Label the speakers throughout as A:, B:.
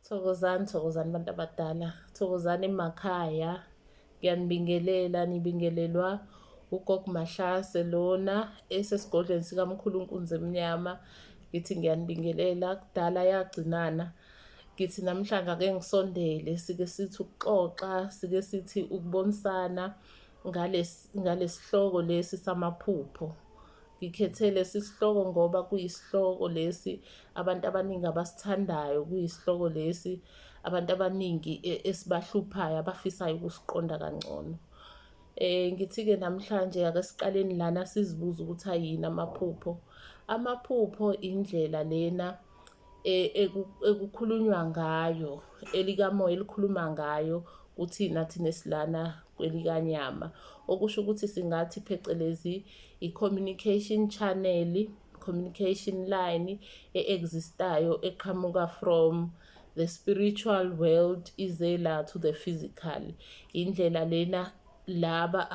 A: Thokozani, thokozani bantu abadala, thokozani emakhaya. Ngiyanibingelela, nibingelelwa ugogo Mahlase lona esesigodlweni sikamkhulu Nkunzi Emnyama. Ngithi ngiyanibingelela, kudala yagcinana. Ngithi namhlanje ake ngisondele, sike sithi ukuxoxa, sike sithi ukubonisana ngalesihloko lesi samaphupho. Ngikhethe lesi sihloko ngoba kuyisihloko lesi abantu abaningi abasithandayo, kuyisihloko lesi abantu abaningi esibahluphayo abafisayo ukusiqonda kangcono. Ngithi-ke namhlanje ake siqaleni lana sizibuze ukuthi ayini amaphupho. Amaphupho indlela lena ekukhulunywa ngayo, elikamoya elikhuluma ngayo kuthina thina esilana kwelikanyama. Okusho ukuthi singathi phecelezi i-communication channel, communication line e-existayo eqhamuka from the spiritual world ize la to the physical. Indlela lena laba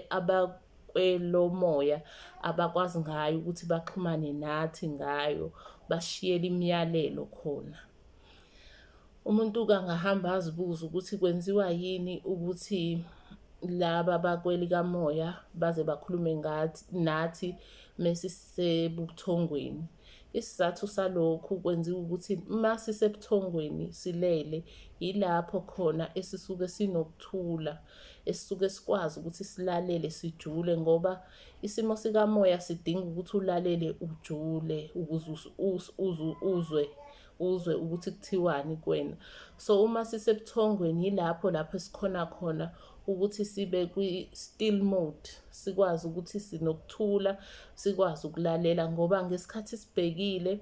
A: abakwelomoya abakwazi ngayo ukuthi baxhumane nathi ngayo, basishiyele imiyalelo khona. Umuntu-ke angahamba azibuze ukuthi kwenziwa yini ukuthi laba abakwelikamoya baze bakhulume nathi mesisebuthongweni. Isizathu salokhu kwenziwa ukuthi uma sisebuthongweni silele, yilapho khona esisuke sinokuthula, esisuke sikwazi ukuthi silalele sijule, ngoba isimo sikamoya sidinga ukuthi ulalele ujule ukuze uzwe ukuthi kuthiwani kuwena. So uma sisebuthongweni lapho esikhona khona ukuthi sibe kwi-still mode, sikwazi ukuthi sinokuthula, sikwazi ukulalela, ngoba ngesikhathi sibhekile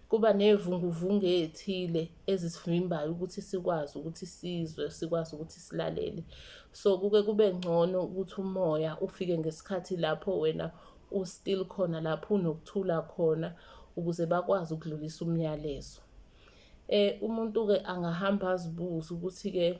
A: kuba nevunguvungu ezithile ezisivimbayo ukuthi sikwazi ukuthi sizwe, sikwazi ukuthi silalele. So kuke kube ngcono ukuthi umoya ufike ngesikhathi lapho wena u-still khona, lapho unokuthula khona, ukuze bakwazi ukudlulisa umyalezo. Umuntu-ke angahamba azibuze ukuthi-ke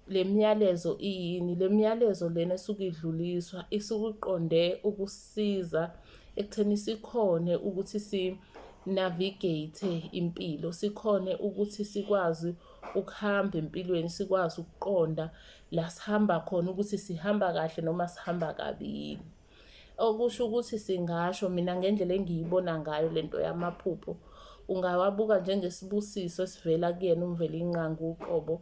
A: le myalezo iyini. Le myalezo lena esuke idluliswa isuke iqonde ukusisiza ekutheni sikhone ukuthi si-navigate impilo, sikhone ukuthi sikwazi ukuhamba empilweni, sikwazi ukuqonda la sihamba khona ukuthi sihamba kahle noma sihamba kabi yini. Okusho ukuthi singasho, mina ngendlela engiyibona ngayo lento yamaphupho, ungawabuka njengesibusiso esivela kuyena uMvelinqangi uqobo,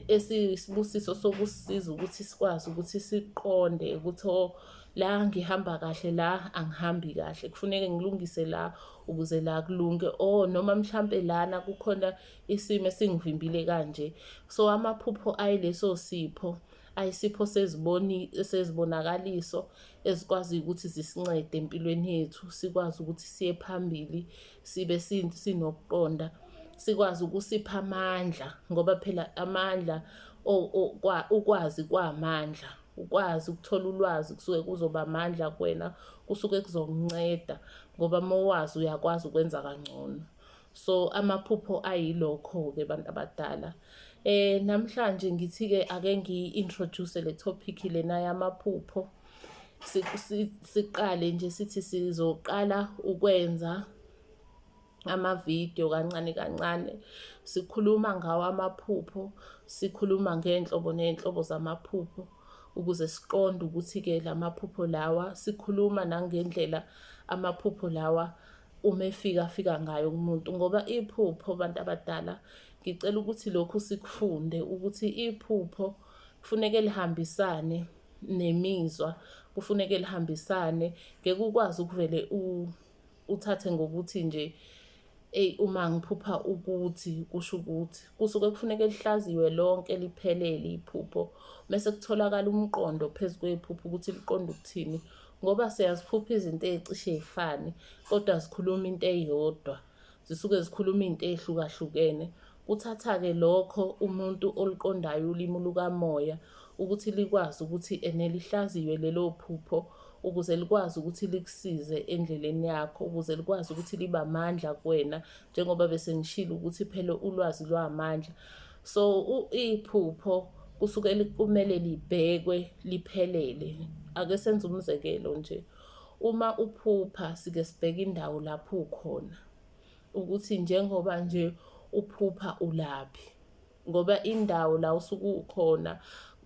A: esiyisibusiso sokusisiza ukuthi sikwazi ukuthi siqonde ukuthi la ngihamba kahle, la angihambi kahle, kufuneke ngilungise la ukuze la kulunge, noma mhlampe lana kukhona isimo esingivimbile kanje. So amaphupho ayileso sipho, ayisipho sezibonakaliso ezikwazi ukuthi zisincede empilweni yethu, sikwazi ukuthi siye phambili, sibe sinokuqonda, sikwazi ukusipha amandla, ngoba phela amandla ukwazi kwamandla, ukwazi ukuthola ulwazi kusuke kuzoba amandla kuwena, kusuke kuzokunceda, ngoba uma wazi uyakwazi ukwenza kangcono. So amaphupho ayilokho-ke bantu abadala. Namhlanje ngithi-ke ake ngiyi-introduce le topic lena yamaphupho. Siqale nje sithi sizoqala ukwenza amavidiyo kancane kancane, sikhuluma ngawo amaphupho, sikhuluma ngey'nhlobo ney'nhlobo zamaphupho, ukuze siqonde ukuthi-ke la maphupho lawa, sikhuluma nangendlela amaphupho lawa uma afika ngayo kumuntu. Ngoba iphupho bantu abadala, ngicela ukuthi lokhu sikufunde ukuthi iphupho kufuneke lihambisane nemizwa, kufuneke lihambisane. Ngeke ukwazi ukuvele uthathe ngokuthi nje uma ngiphupha ukuthi kusho ukuthi, kusuke kufuneke lihlaziwe lonke liphelele iphupho, mase kutholakala umqondo phezu kwephupho ukuthi liqonde ukuthini, ngoba siyaziphupha izinto ezicishe y'fane kodwa zikhuluma into eyodwa, zisuke zikhuluma izinto ey'hlukahlukene. Kuthatha-ke lokho umuntu oluqondayo ulimi lukamoya ukuthi likwazi ukuthi lihlaziwe lelo phupho, ukuze likwazi ukuthi likusize endleleni yakho, ukuze likwazi ukuthi libe amandla kuwena, njengoba bese ngishilo ukuthi phela ulwazi lwamandla. So iphupho kusuke kumele libhekwe liphelele. Ake senze umzekelo nje, uma uphupha sike sibheke indawo lapho ukhona, ukuthi njengoba nje uphupha ulaphi. Ngoba indawo la usuke ukhona,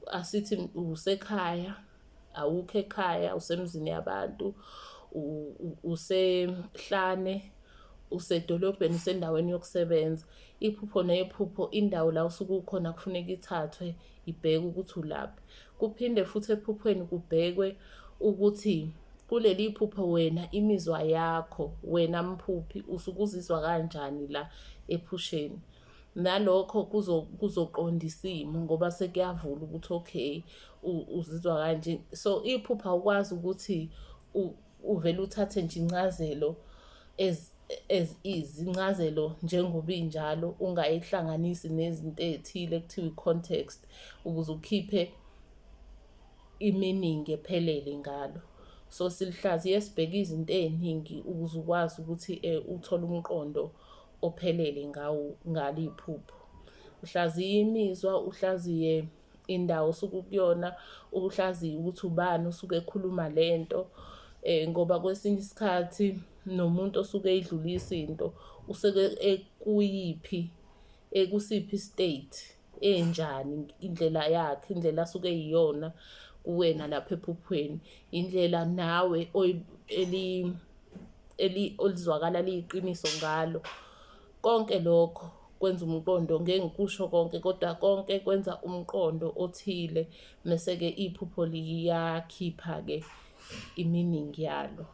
A: asithi usekhaya, awukho ekhaya, usemzini yabantu, usehlane, usedolobheni, usendaweni yokusebenza. Iphupho nephupho, indawo la usuke ukhona kufuneka ithathwe ibheke ukuthi ulaphi. Kuphinde futhi ephuphweni kubhekwe ukuthi kuleli phupho wena, imizwa yakho, wena mphuphi usuke uzizwa kanjani la ephusheni. Nalokho kuzoqonda isimo ngoba sekuyavula ukuthi okay, uzizwa kanje. So iphupho awukwazi ukuthi uvele uthathe nje incazelo as is, incazelo njengoba injalo, ungayihlanganisi nezinto ezithile ekuthiwa i-context ukuze ukhiphe iminingi ephelele ngalo. So silihlaziye sibheke izinto ey'ningi ukuze ukwazi ukuthi uthole umqondo ophelele ngalo iphupho. Uhlaziye imizwa, uhlaziye indawo osuke ukuyona, uhlaziye ukuthi ubani osuke ekhuluma lento, ngoba kwesinye isikhathi nomuntu osuke eyidlulisa into usuke ekusiphi state enjani, indlela yakhe, indlela asuke eyiyona kuwena lapha ephuphweni, indlela nawe olizwakala liyiqiniso ngalo. Konke lokho kwenza umqondo, ngeke ngikusho konke kodwa konke kwenza umqondo othile, mese-ke iphupho liyakhipha-ke iminingi yalo.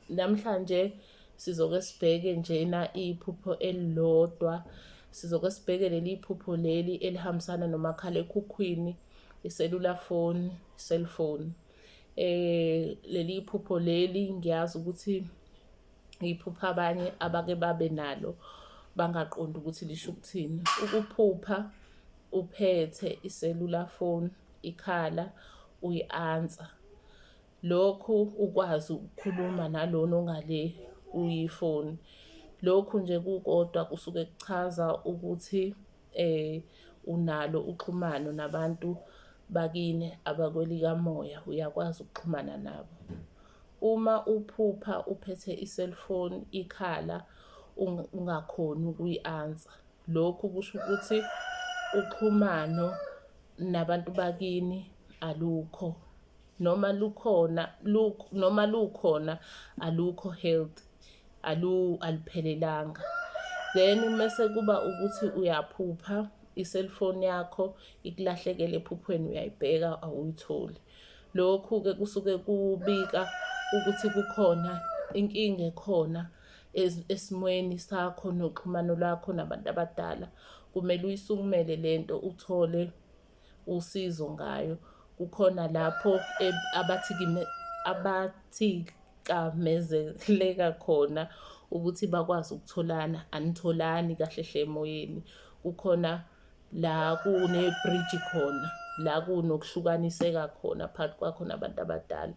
A: Namhlanje sizoke sibheke njena iphupho elilodwa, sizoke sibheke leli phupho leli elihambisana nomakhalekhukhwini, icellular phone, cellphone. Leli phupho leli ngiyazi ukuthi iphupho abanye abake babe nalo bangaqondi ukuthi lisho ukuthini. Ukuphupha uphethe icellular phone, ikhala, uyi-answer. Lokhu ukwazi ukukhuluma nalona ongale kuyifoni. Lokhu nje kukodwa kusuke kuchaza ukuthi unalo uxhumano nabantu bakini abakwelikamoya, uyakwazi ukuxhumana nabo. Uma uphupha uphethe i-cellphone, ikhala, ungakhoni ukuyi-answer, lokhu kusho ukuthi uxhumano nabantu bakini alukho, noma lukhona alukho healthy, aliphelelanga. Then mase kuba ukuthi uyaphupha, i-cellphone yakho ikulahlekele ephuphweni, uyayibheka awuyitholi. Lokhu-ke kusuke kubika ukuthi kukhona inkinga ekhona esimweni sakho noxhumano lwakho nabantu abadala. Kumele uyisukumele lento, uthole usizo ngayo. Kukhona lapho abathikamezeleka khona ukuthi bakwazi ukutholana, anitholani kahle hle emoyeni. Kukhona la kune-bridge khona, la kunokuhlukaniseka khona phakathi kwakho nabantu abadala.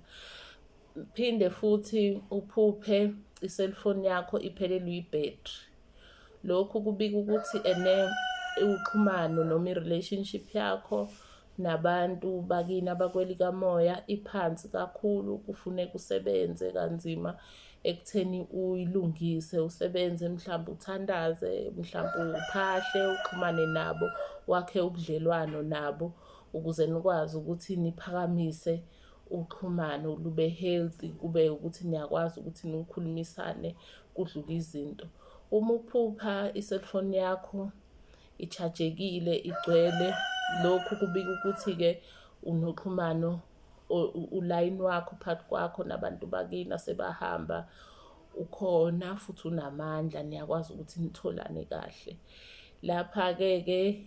A: Phinde futhi uphuphe i-cellphone yakho iphelelwe i-battery. Lokhu kubika ukuthi uxhumano noma i-relationship yakho nabantu bakini abakwelikamoya iphansi kakhulu, kufuneka usebenze kanzima ekutheni uyilungise, usebenze mhlawumbe uthandaze, mhlawumbe uphahle, uxhumane nabo, wakhe ubudlelwano nabo ukuze nikwazi ukuthi niphakamise uxhumano lube healthy, kube ukuthi niyakwazi ukuthi nikhulumisane kudlule izinto. Uma uphupha i-cellphone yakho i-charge-ekile, igcwele, lokhu kubika ukuthi-ke unoxhumano, ulayini wakho phakathi kwakho nabantu bakini asebahamba ukhona futhi unamandla, niyakwazi ukuthi nitholane kahle. Lapha-ke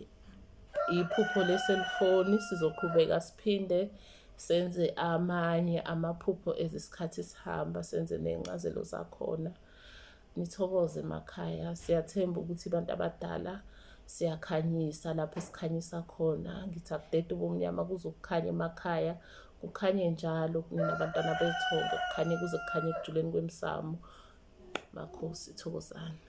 A: iphupho le-cellphone sizoqhubeka siphinde senze amanye amaphupho isikhathi sihamba, senze ney'ncazelo zakhona. Nithokoze emakhaya, siyathemba ukuthi abantu abadala siyakhanyisa lapho esikhanyisa khona. Ngithi akudede ubumnyama kuzokukhanya emakhaya, kukhanye njalo ninabantwana bethongo, kukhanye kuze kukhanye ekujuleni kwemsamo. Makhosi, thokozani.